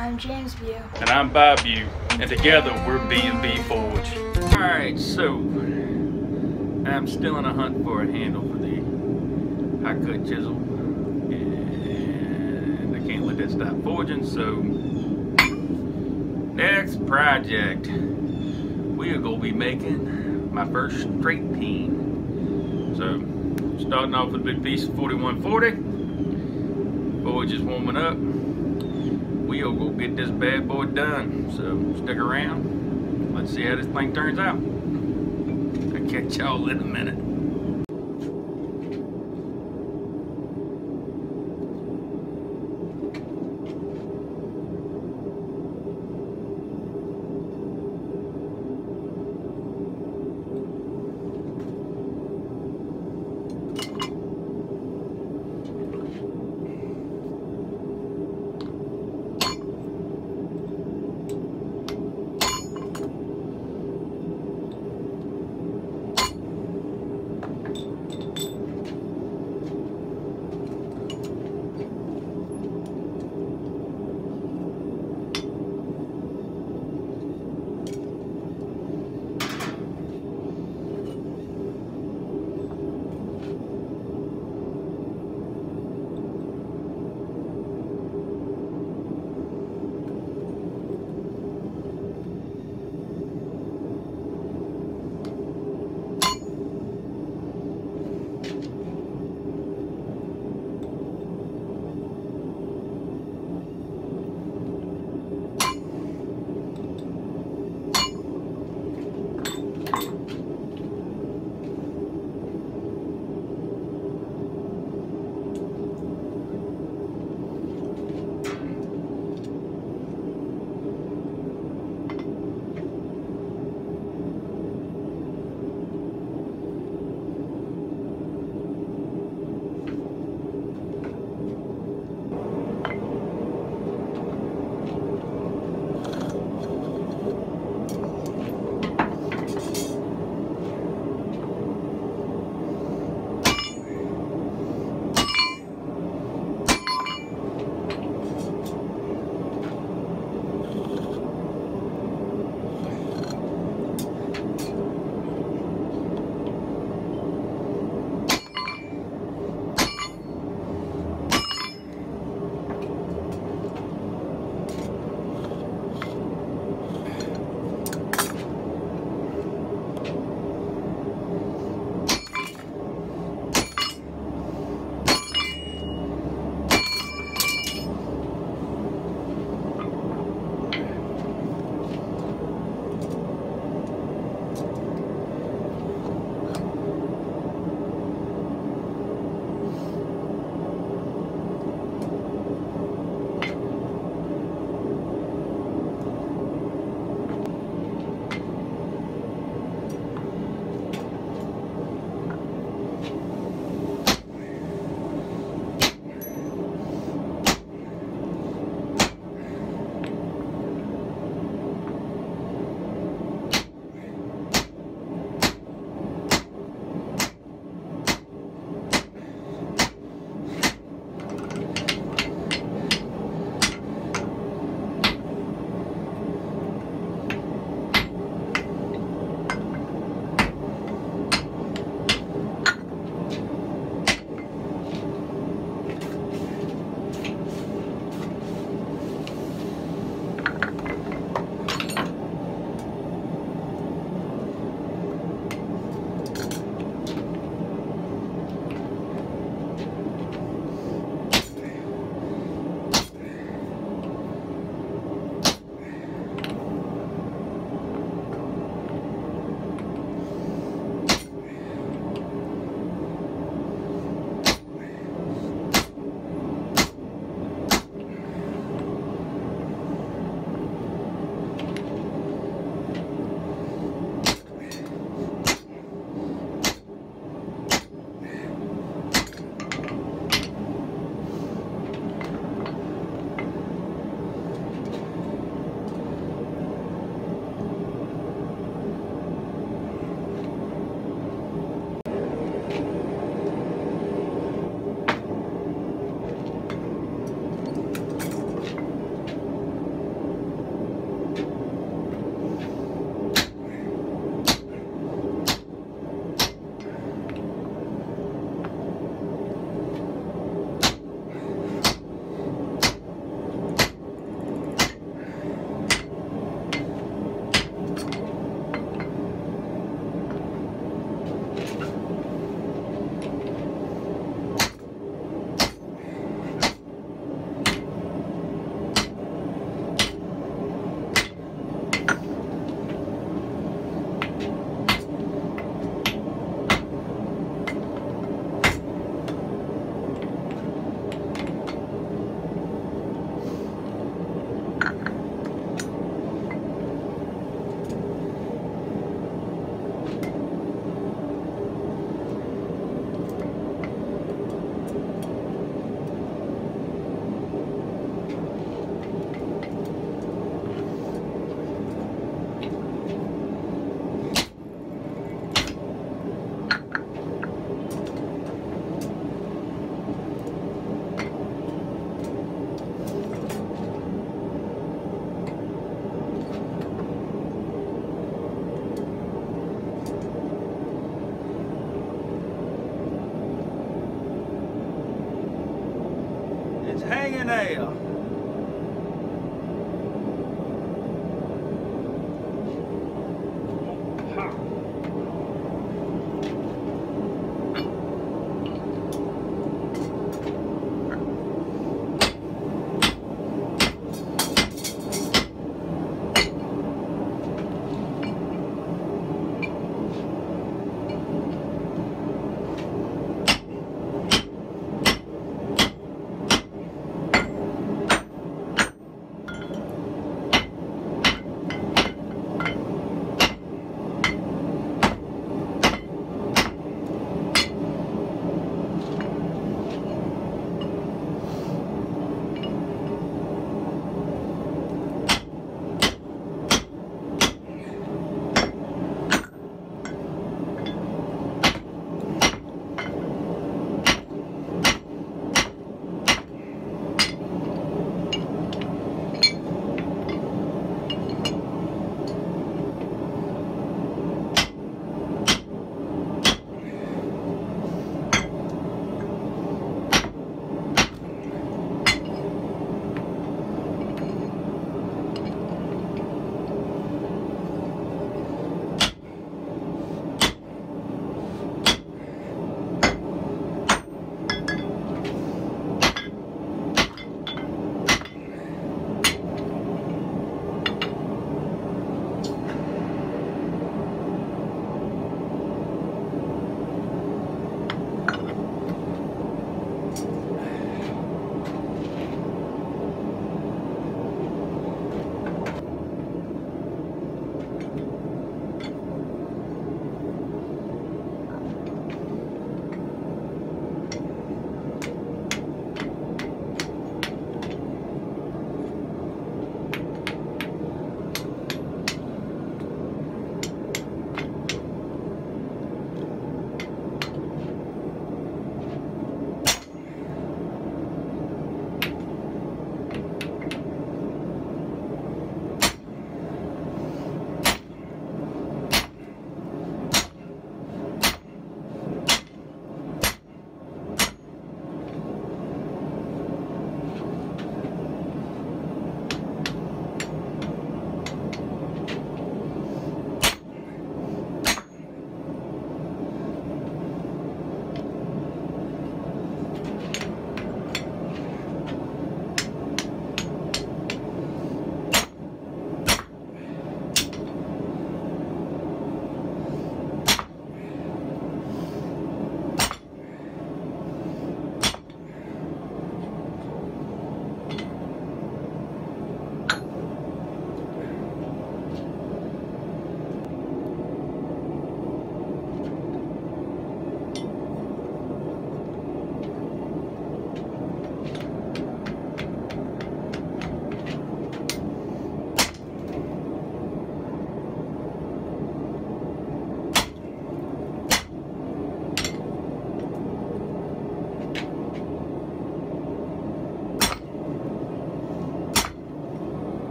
I'm James View. And I'm Bob View. And together we're bandbforge. Alright, so I'm still on a hunt for a handle for the high cut chisel. And I can't let that stop forging, so next project. We are going to be making my first straight peen. So starting off with a big piece of 4140. Forge is warming up. We'll go get this bad boy done. So stick around. Let's see how this thing turns out. I'll catch y'all in a minute.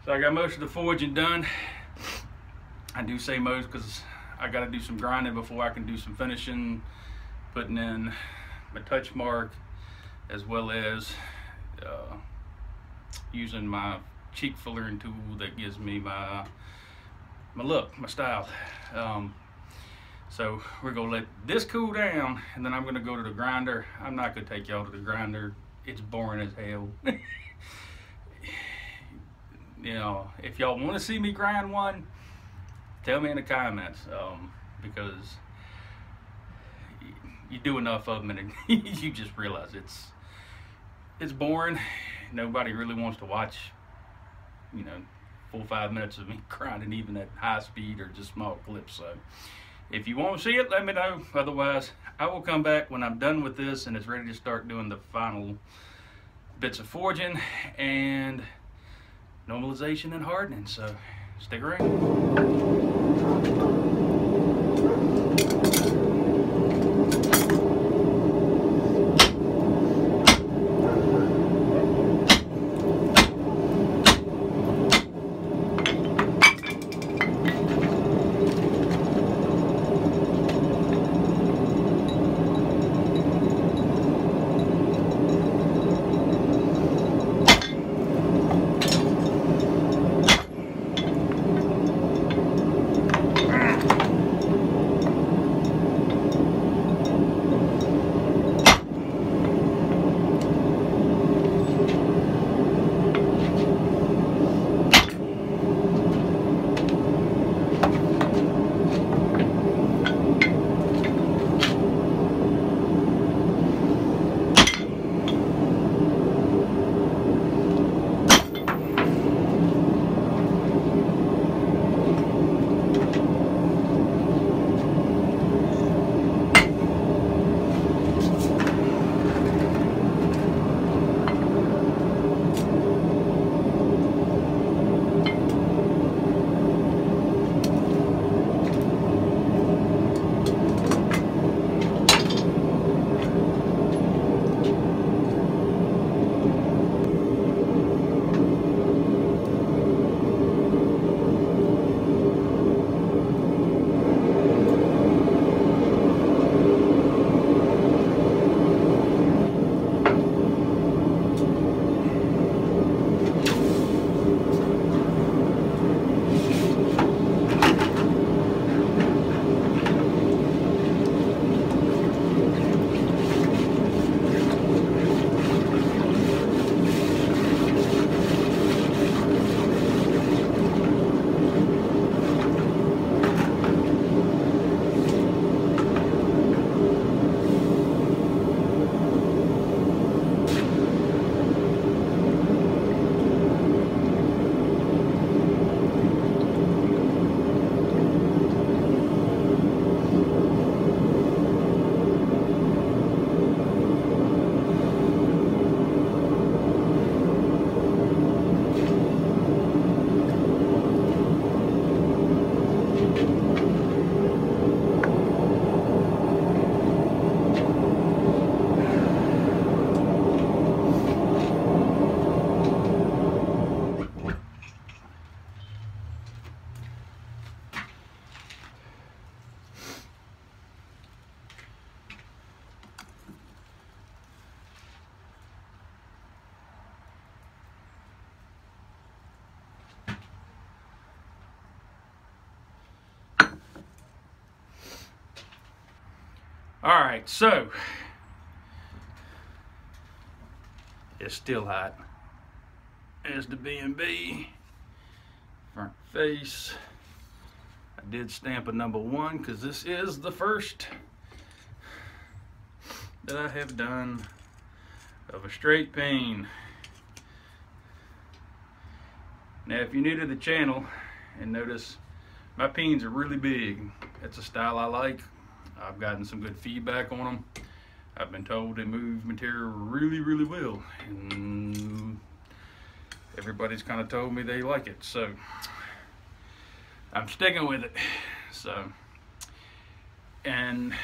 So I got most of the forging done. I do say most because I got to do some grinding before I can do some finishing, putting in my touch mark, as well as using my cheek fillering tool that gives me my look, my style. So we're gonna let this cool down, and then I'm gonna go to the grinder. I'm not gonna take y'all to the grinder. It's boring as hell. You know, if y'all want to see me grind one, tell me in the comments, because you do enough of them and you just realize it's boring. Nobody really wants to watch, you know, 4 or 5 minutes of me grinding, even at high speed or just small clips. So if you want to see it, let me know. Otherwise, I will come back when I'm done with this and it's ready to start doing the final bits of forging and normalization and hardening. So stick around. All right, so it's still hot. There's the B&B front face. I did stamp a #1 because this is the first that I have done of a straight peen. Now, if you're new to the channel and notice my peens are really big, it's a style I like. I've gotten some good feedback on them. I've been told they move material really, really well, and everybody's kind of told me they like it, so I'm sticking with it. So, and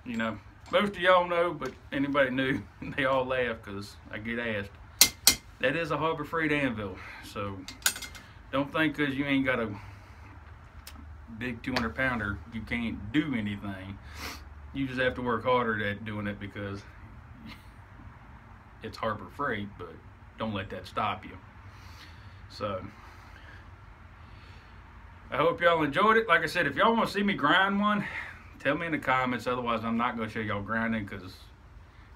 you know, most of y'all know, but anybody new, they all laugh because I get asked, that is a Harbor Freight anvil. So don't think because you ain't got a big 200-pounder you can't do anything. You just have to work harder at doing it because it's Harbor Freight, but don't let that stop you. So I hope y'all enjoyed it. Like I said, if y'all want to see me grind one, tell me in the comments. Otherwise, I'm not going to show y'all grinding because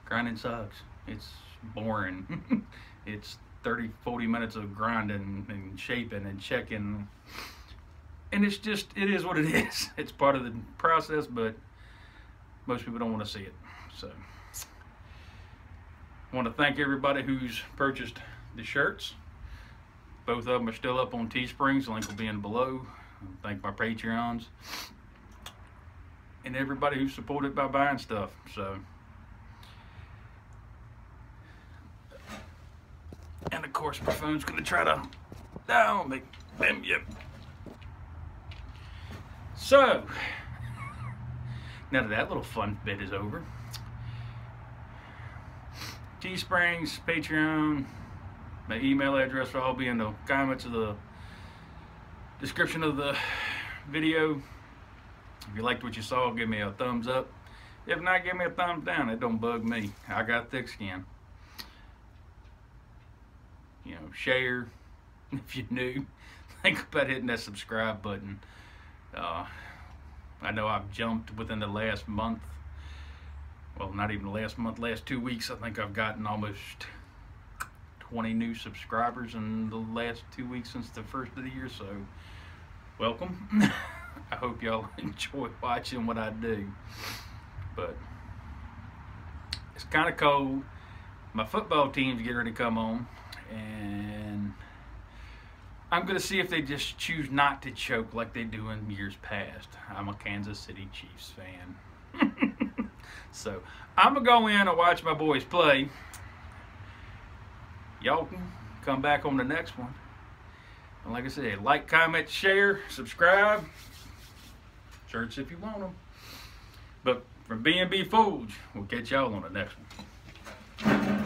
grinding sucks. It's boring. It's 30-40 minutes of grinding and shaping and checking. And it's just, it is what it is. It's part of the process, but most people don't want to see it. So I want to thank everybody who's purchased the shirts. Both of them are still up on Teesprings. The link will be in below. Thank my Patreons. And everybody who supported by buying stuff. So, and of course my phone's gonna try to make them. Yep. So now that little fun bit is over, Teesprings, Patreon, my email address will all be in the comments of the description of the video. If you liked what you saw, give me a thumbs up. If not, give me a thumbs down. It don't bug me. I got thick skin. You know, share if you're new. Think about hitting that subscribe button. I know I've jumped within the last month. Well, not even the last month, last 2 weeks. I think I've gotten almost 20 new subscribers in the last 2 weeks since the first of the year. So, welcome. I hope y'all enjoy watching what I do. But it's kind of cold. My football team's getting ready to come on, and I'm going to see if they just choose not to choke like they do in years past. I'm a Kansas City Chiefs fan. So I'm going to go in and watch my boys play. Y'all can come back on the next one. And like I said, like, comment, share, subscribe. Shirts if you want them. But from bandbforge, we'll catch y'all on the next one.